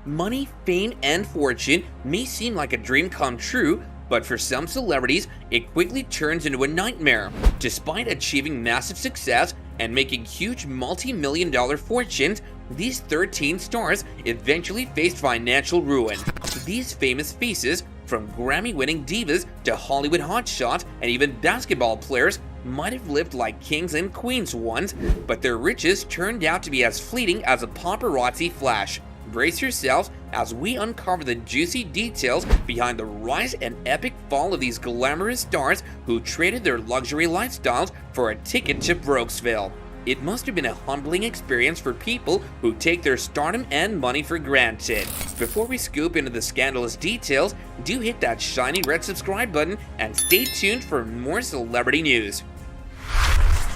Money, fame, and fortune may seem like a dream come true, but for some celebrities, it quickly turns into a nightmare. Despite achieving massive success and making huge multi-million-dollar fortunes, these 13 stars eventually faced financial ruin. These famous faces, from Grammy-winning divas to Hollywood hotshots and even basketball players, might have lived like kings and queens once, but their riches turned out to be as fleeting as a paparazzi flash. Brace yourselves as we uncover the juicy details behind the rise and epic fall of these glamorous stars who traded their luxury lifestyles for a ticket to Brokesville. It must have been a humbling experience for people who take their stardom and money for granted. Before we scoop into the scandalous details, do hit that shiny red subscribe button and stay tuned for more celebrity news.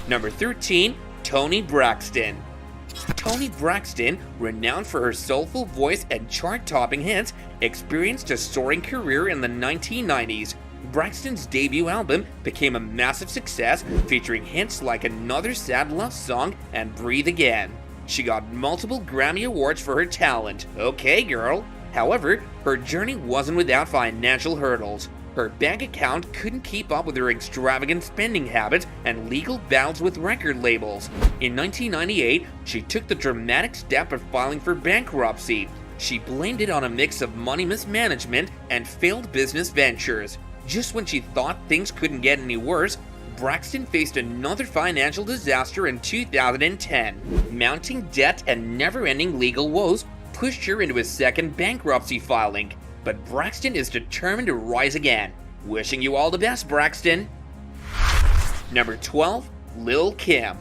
Number 13. Toni Braxton. Toni Braxton, renowned for her soulful voice and chart-topping hits, experienced a soaring career in the 1990s. Braxton's debut album became a massive success, featuring hits like Another Sad Love Song and Breathe Again. She got multiple Grammy Awards for her talent. Okay, girl. However, her journey wasn't without financial hurdles. Her bank account couldn't keep up with her extravagant spending habits and legal battles with record labels. In 1998, she took the dramatic step of filing for bankruptcy. She blamed it on a mix of money mismanagement and failed business ventures. Just when she thought things couldn't get any worse, Braxton faced another financial disaster in 2010. Mounting debt and never-ending legal woes pushed her into a second bankruptcy filing. But Braxton is determined to rise again. Wishing you all the best, Braxton. Number 12. Lil' Kim.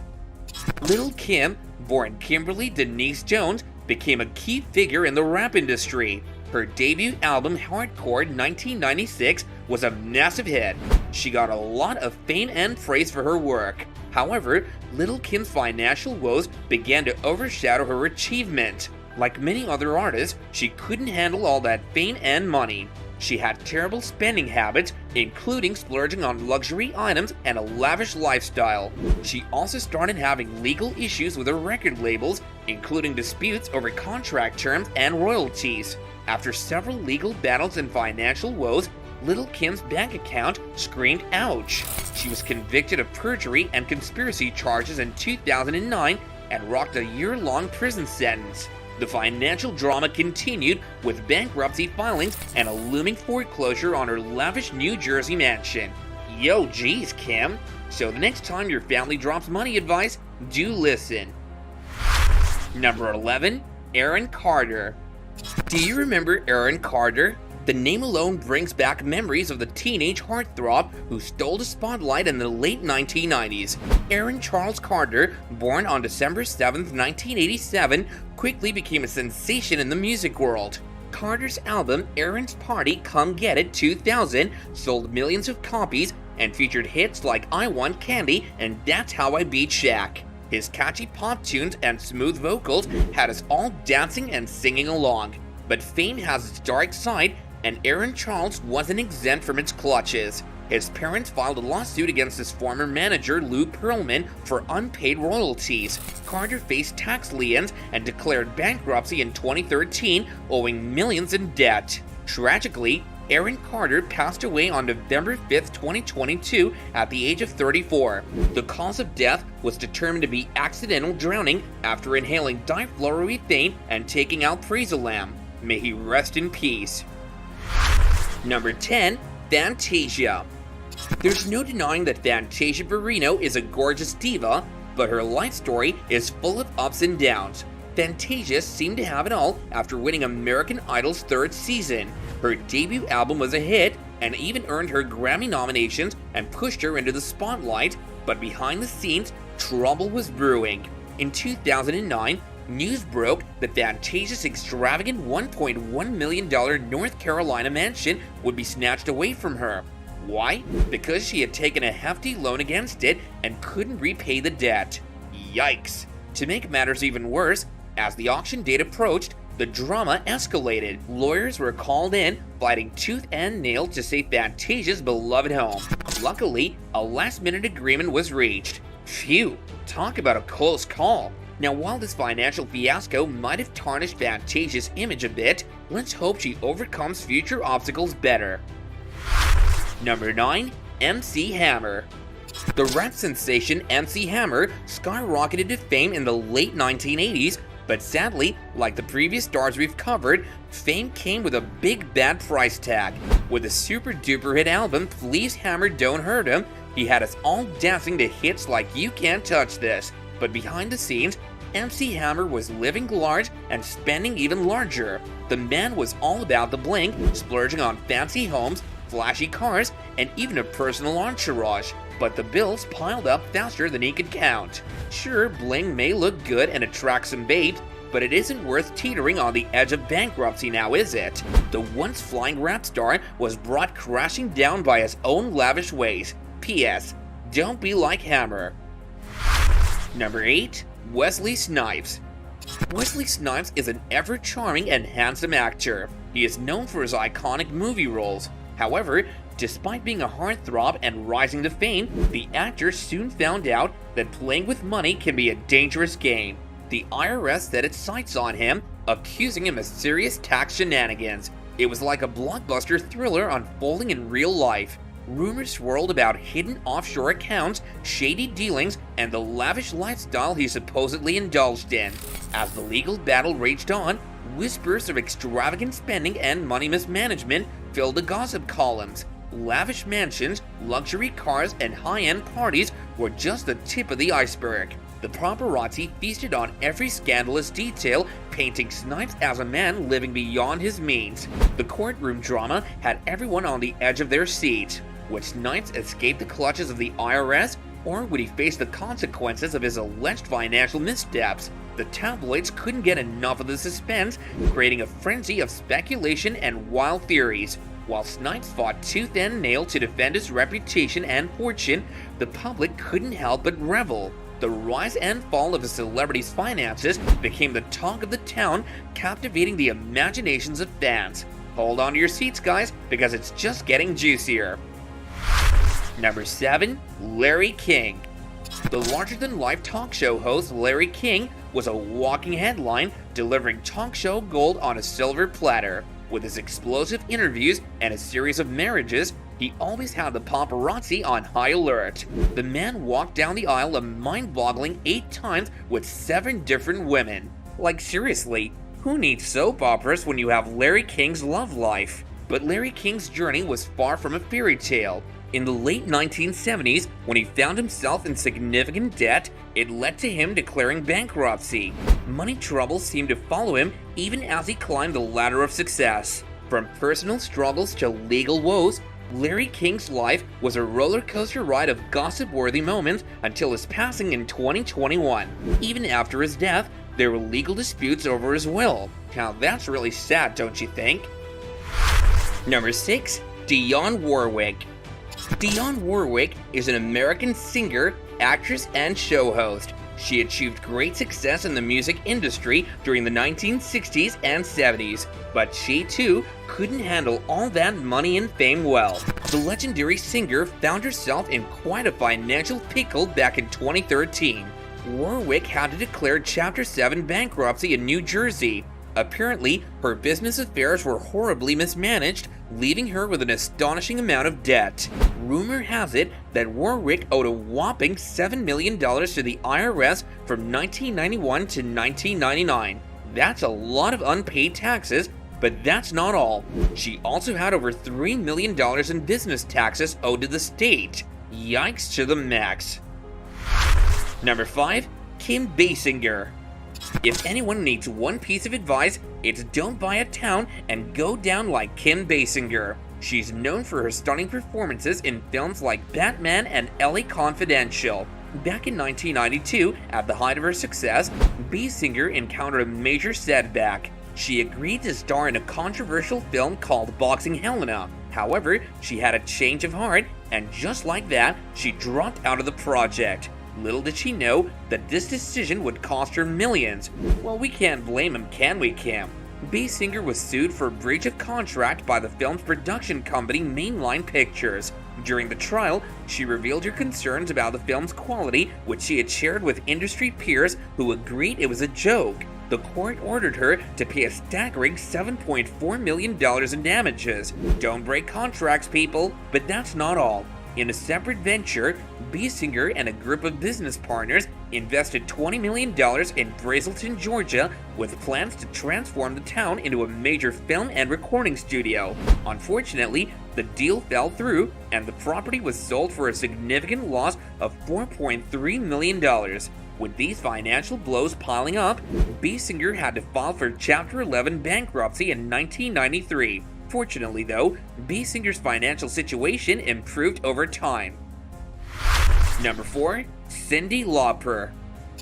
Lil' Kim, born Kimberly Denise Jones, became a key figure in the rap industry. Her debut album, Hardcore 1996, was a massive hit. She got a lot of fame and praise for her work. However, Lil' Kim's financial woes began to overshadow her achievement. Like many other artists, she couldn't handle all that fame and money. She had terrible spending habits, including splurging on luxury items and a lavish lifestyle. She also started having legal issues with her record labels, including disputes over contract terms and royalties. After several legal battles and financial woes, Lil' Kim's bank account screamed ouch. She was convicted of perjury and conspiracy charges in 2009 and rocked a year-long prison sentence. The financial drama continued with bankruptcy filings and a looming foreclosure on her lavish New Jersey mansion. Yo, geez, Kim. So the next time your family drops money advice, do listen. Number 11. Aaron Carter. Do you remember Aaron Carter? The name alone brings back memories of the teenage heartthrob who stole the spotlight in the late 1990s. Aaron Charles Carter, born on December 7, 1987, quickly became a sensation in the music world. Carter's album, Aaron's Party Come Get It 2000, sold millions of copies and featured hits like I Want Candy and That's How I Beat Shaq. His catchy pop tunes and smooth vocals had us all dancing and singing along. But fame has its dark side, and Aaron Charles wasn't exempt from its clutches. His parents filed a lawsuit against his former manager, Lou Pearlman, for unpaid royalties. Carter faced tax liens and declared bankruptcy in 2013, owing millions in debt. Tragically, Aaron Carter passed away on November 5, 2022, at the age of 34. The cause of death was determined to be accidental drowning after inhaling difluoroethane and taking alprazolam. May he rest in peace. Number 10. Fantasia. There's no denying that Fantasia Barrino is a gorgeous diva, but her life story is full of ups and downs. Fantasia seemed to have it all after winning American Idol's third season. Her debut album was a hit and even earned her Grammy nominations and pushed her into the spotlight, but behind the scenes, trouble was brewing. In 2009, news broke that Fantasia's extravagant $1.1 million North Carolina mansion would be snatched away from her. Why? Because she had taken a hefty loan against it and couldn't repay the debt. Yikes! To make matters even worse, as the auction date approached, the drama escalated. Lawyers were called in, fighting tooth and nail to save Fantasia's beloved home. Luckily, a last-minute agreement was reached. Phew, talk about a close call. Now, while this financial fiasco might have tarnished Fantasia's image a bit, let's hope she overcomes future obstacles better. Number 9. MC Hammer. The rap sensation MC Hammer skyrocketed to fame in the late 1980s, but sadly, like the previous stars we've covered, fame came with a big bad price tag. With a super duper hit album, Please Hammer Don't Hurt Him, he had us all dancing to hits like You Can't Touch This. But behind the scenes, MC Hammer was living large and spending even larger. The man was all about the bling, splurging on fancy homes, flashy cars, and even a personal entourage. But the bills piled up faster than he could count. Sure, bling may look good and attract some babes, but it isn't worth teetering on the edge of bankruptcy now, is it? The once flying rap star was brought crashing down by his own lavish ways. P.S. Don't be like Hammer. Number 8. Wesley Snipes. Wesley Snipes is an ever-charming and handsome actor. He is known for his iconic movie roles. However, despite being a heartthrob and rising to fame, the actor soon found out that playing with money can be a dangerous game. The IRS set its sights on him, accusing him of serious tax shenanigans. It was like a blockbuster thriller unfolding in real life. Rumors swirled about hidden offshore accounts, shady dealings, and the lavish lifestyle he supposedly indulged in. As the legal battle raged on, whispers of extravagant spending and money mismanagement filled the gossip columns. Lavish mansions, luxury cars, and high-end parties were just the tip of the iceberg. The paparazzi feasted on every scandalous detail, painting Snipes as a man living beyond his means. The courtroom drama had everyone on the edge of their seats. Would Snipes escape the clutches of the IRS, or would he face the consequences of his alleged financial missteps? The tabloids couldn't get enough of the suspense, creating a frenzy of speculation and wild theories. While Snipes fought tooth and nail to defend his reputation and fortune, the public couldn't help but revel. The rise and fall of a celebrity's finances became the talk of the town, captivating the imaginations of fans. Hold on to your seats, guys, because it's just getting juicier. Number 7. Larry King. The larger-than-life talk show host Larry King was a walking headline, delivering talk show gold on a silver platter. With his explosive interviews and a series of marriages, he always had the paparazzi on high alert. The man walked down the aisle a mind-boggling 8 times with 7 different women. Like seriously, who needs soap operas when you have Larry King's love life? But Larry King's journey was far from a fairy tale. In the late 1970s, when he found himself in significant debt, it led to him declaring bankruptcy. Money troubles seemed to follow him even as he climbed the ladder of success. From personal struggles to legal woes, Larry King's life was a roller coaster ride of gossip-worthy moments until his passing in 2021. Even after his death, there were legal disputes over his will. Now that's really sad, don't you think? Number 6. Dionne Warwick. Dionne Warwick is an American singer, actress, and show host. She achieved great success in the music industry during the 1960s and 70s, but she too couldn't handle all that money and fame well. The legendary singer found herself in quite a financial pickle back in 2013. Warwick had to declare Chapter 7 bankruptcy in New Jersey. Apparently, her business affairs were horribly mismanaged, leaving her with an astonishing amount of debt. Rumor has it that Warwick owed a whopping $7 million to the IRS from 1991 to 1999. That's a lot of unpaid taxes, but that's not all. She also had over $3 million in business taxes owed to the state. Yikes to the max. Number 5. Kim Basinger. If anyone needs one piece of advice, it's don't buy a town and go down like Kim Basinger. She's known for her stunning performances in films like Batman and LA Confidential. Back in 1992, at the height of her success, Basinger encountered a major setback. She agreed to star in a controversial film called Boxing Helena. However, she had a change of heart, and just like that, she dropped out of the project. Little did she know that this decision would cost her millions. Well, we can't blame him, can we, Kim? Basinger was sued for breach of contract by the film's production company Mainline Pictures. During the trial, she revealed her concerns about the film's quality, which she had shared with industry peers who agreed it was a joke. The court ordered her to pay a staggering $7.4 million in damages. Don't break contracts, people. But that's not all. In a separate venture, Biesinger and a group of business partners invested $20 million in Brazelton, Georgia, with plans to transform the town into a major film and recording studio. Unfortunately, the deal fell through, and the property was sold for a significant loss of $4.3 million. With these financial blows piling up, Biesinger had to file for Chapter 11 bankruptcy in 1993. Fortunately, though, Biesinger's financial situation improved over time. Number 4. Cyndi Lauper.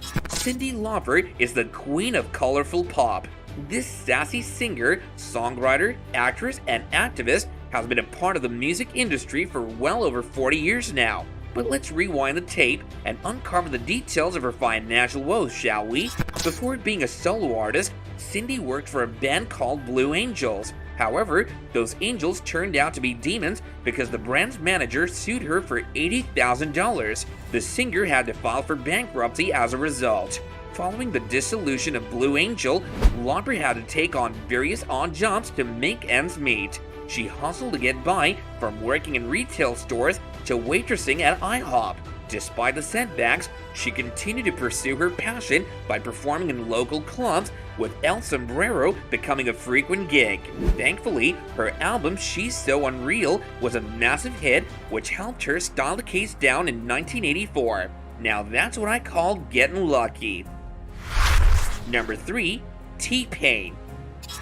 Cyndi Lauper is the queen of colorful pop. This sassy singer, songwriter, actress, and activist has been a part of the music industry for well over 40 years now. But let's rewind the tape and uncover the details of her financial woes, shall we? Before being a solo artist, Cyndi worked for a band called Blue Angels. However, those angels turned out to be demons because the brand's manager sued her for $80,000. The singer had to file for bankruptcy as a result. Following the dissolution of Blue Angel, Lauper had to take on various odd jobs to make ends meet. She hustled to get by, from working in retail stores to waitressing at IHOP. Despite the setbacks, she continued to pursue her passion by performing in local clubs, with El Sombrero becoming a frequent gig. Thankfully, her album She's So Unreal was a massive hit, which helped her style the case down in 1984. Now that's what I call getting lucky. Number 3. T-Pain.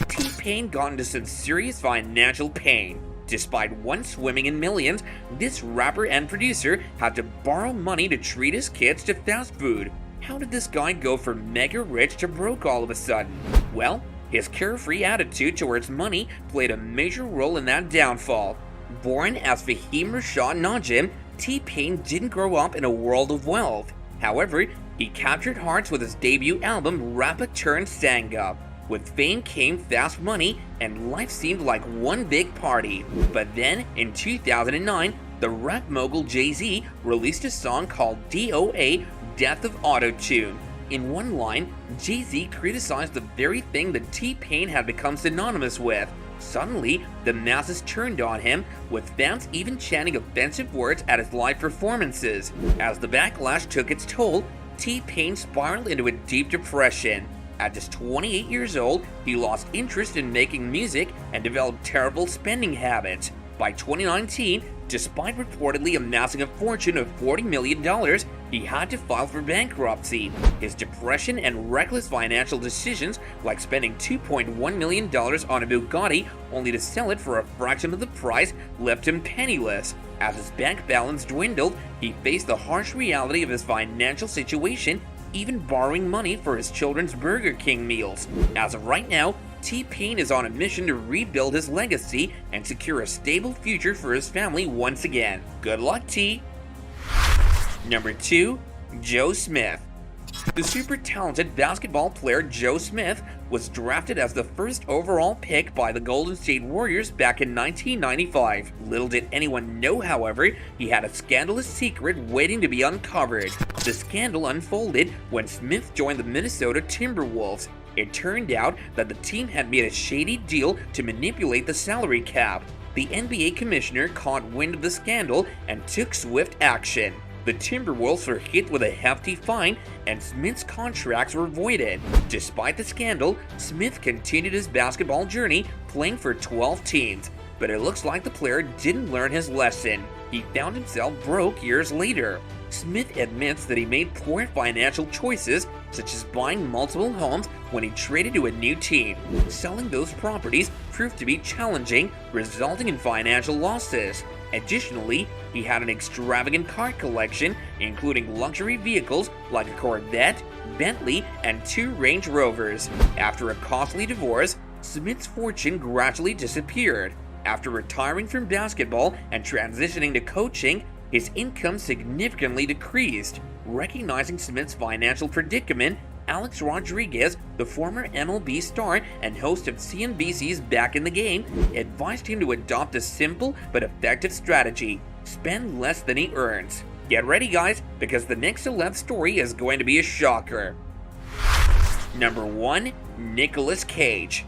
T-Pain got into some serious financial pain. Despite once swimming in millions, this rapper and producer had to borrow money to treat his kids to fast food. How did this guy go from mega rich to broke all of a sudden? Well, his carefree attitude towards money played a major role in that downfall. Born as Fahim Rashad Najim, T-Pain didn't grow up in a world of wealth. However, he captured hearts with his debut album Rappa Turned Sanga. With fame came fast money, and life seemed like one big party. But then, in 2009, the rap mogul Jay-Z released a song called DOA, Death of Auto-Tune. In one line, Jay-Z criticized the very thing that T-Pain had become synonymous with. Suddenly, the masses turned on him, with fans even chanting offensive words at his live performances. As the backlash took its toll, T-Pain spiraled into a deep depression. At just 28 years old, he lost interest in making music and developed terrible spending habits. By 2019, despite reportedly amassing a fortune of $40 million, he had to file for bankruptcy. His depression and reckless financial decisions, like spending $2.1 million on a Bugatti only to sell it for a fraction of the price, left him penniless. As his bank balance dwindled, he faced the harsh reality of his financial situation, even borrowing money for his children's Burger King meals. As of right now, T-Pain is on a mission to rebuild his legacy and secure a stable future for his family once again. Good luck, T! Number 2. Joe Smith. The super talented basketball player Joe Smith was drafted as the first overall pick by the Golden State Warriors back in 1995. Little did anyone know, however, he had a scandalous secret waiting to be uncovered. The scandal unfolded when Smith joined the Minnesota Timberwolves. It turned out that the team had made a shady deal to manipulate the salary cap. The NBA commissioner caught wind of the scandal and took swift action. The Timberwolves were hit with a hefty fine, and Smith's contracts were voided. Despite the scandal, Smith continued his basketball journey, playing for 12 teams. But it looks like the player didn't learn his lesson. He found himself broke years later. Smith admits that he made poor financial choices, such as buying multiple homes when he traded to a new team. Selling those properties proved to be challenging, resulting in financial losses. Additionally, he had an extravagant car collection, including luxury vehicles like a Corvette, Bentley, and 2 Range Rovers. After a costly divorce, Smith's fortune gradually disappeared. After retiring from basketball and transitioning to coaching, his income significantly decreased. Recognizing Smith's financial predicament, Alex Rodriguez, the former MLB star and host of CNBC's Back in the Game, advised him to adopt a simple but effective strategy: spend less than he earns. Get ready, guys, because the next celeb story is going to be a shocker. Number 1. Nicolas Cage.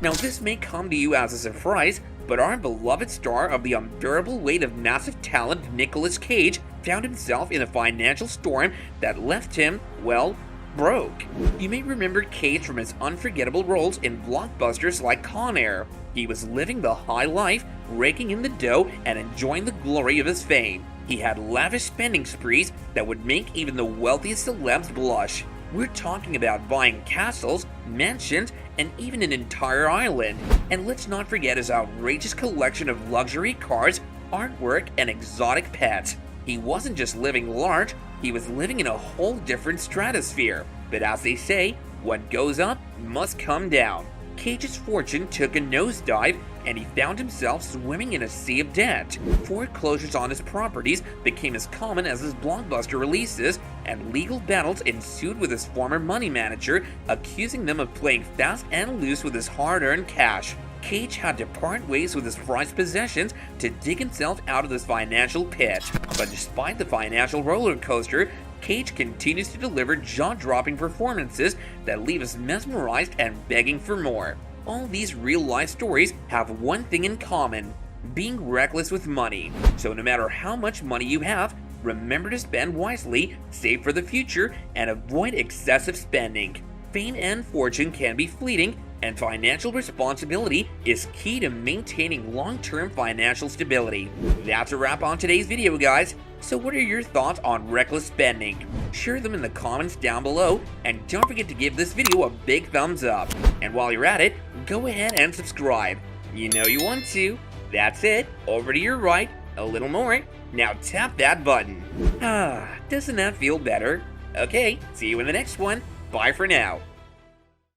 Now, this may come to you as a surprise, but our beloved star of the unbearable weight of massive talent, Nicolas Cage, found himself in a financial storm that left him, well, broke. You may remember Cage from his unforgettable roles in blockbusters like Con Air. He was living the high life, raking in the dough, and enjoying the glory of his fame. He had lavish spending sprees that would make even the wealthiest celebs blush. We're talking about buying castles, mansions, and even an entire island. And let's not forget his outrageous collection of luxury cars, artwork, and exotic pets. He wasn't just living large, he was living in a whole different stratosphere. But as they say, what goes up must come down. Cage's fortune took a nosedive, and he found himself swimming in a sea of debt. Foreclosures on his properties became as common as his blockbuster releases, and legal battles ensued with his former money manager, accusing them of playing fast and loose with his hard-earned cash. Cage had to part ways with his prized possessions to dig himself out of this financial pit. But despite the financial roller coaster, Cage continues to deliver jaw-dropping performances that leave us mesmerized and begging for more. All these real-life stories have one thing in common: being reckless with money. So no matter how much money you have, remember to spend wisely, save for the future, and avoid excessive spending. Fame and fortune can be fleeting, and financial responsibility is key to maintaining long-term financial stability. That's a wrap on today's video, guys. So what are your thoughts on reckless spending? Share them in the comments down below, and don't forget to give this video a big thumbs up. And while you're at it, go ahead and subscribe. You know you want to. That's it. Over to your right. A little more. Now tap that button. Doesn't that feel better? Okay, see you in the next one. Bye for now.